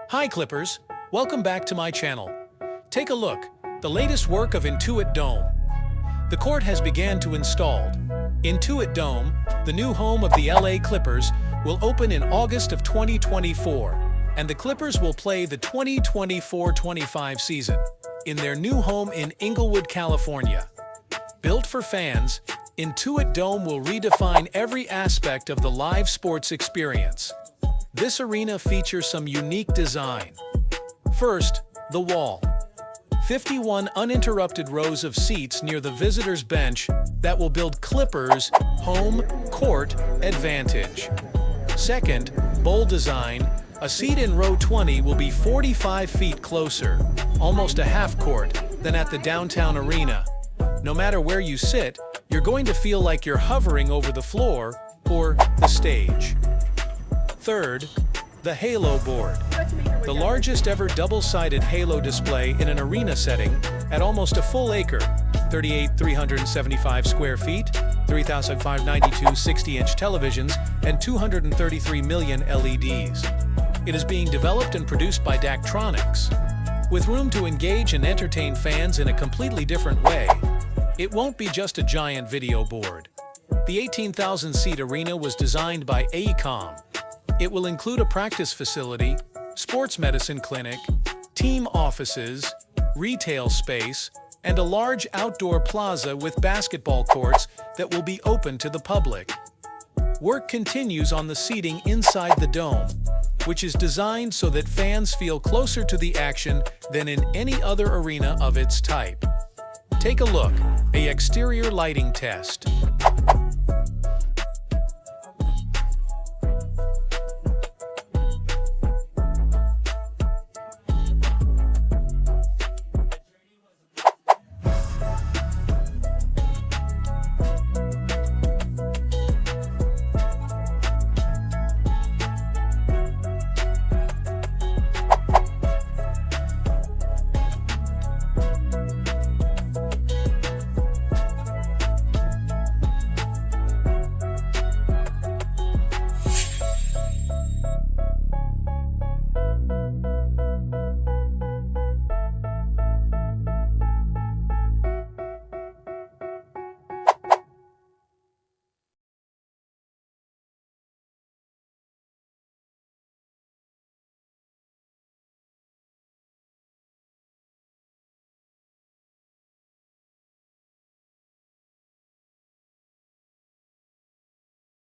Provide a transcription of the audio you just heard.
Hi Clippers, welcome back to my channel. Take a look, the latest work of Intui Dome. The court has begun to installed. Intui Dome, the new home of the LA Clippers, will open in August of 2024, and the Clippers will play the 2024-25 season in their new home in Inglewood, California. Built for fans, Intui Dome will redefine every aspect of the live sports experience. This arena features some unique design. First, the wall. 51 uninterrupted rows of seats near the visitor's bench that will build Clippers' home court advantage. Second, bowl design. A seat in row 20 will be 45 feet closer, almost a half court, than at the downtown arena. No matter where you sit, you're going to feel like you're hovering over the floor or the stage. Third, the Halo board. The largest ever double-sided Halo display in an arena setting at almost a full acre, 38,375 square feet, 3,592 60-inch televisions, and 233 million LEDs. It is being developed and produced by Daktronics. With room to engage and entertain fans in a completely different way, it won't be just a giant video board. The 18,000-seat arena was designed by AECOM. It will include a practice facility, sports medicine clinic, team offices, retail space, and a large outdoor plaza with basketball courts that will be open to the public. Work continues on the seating inside the dome, which is designed so that fans feel closer to the action than in any other arena of its type. Take a look, an exterior lighting test.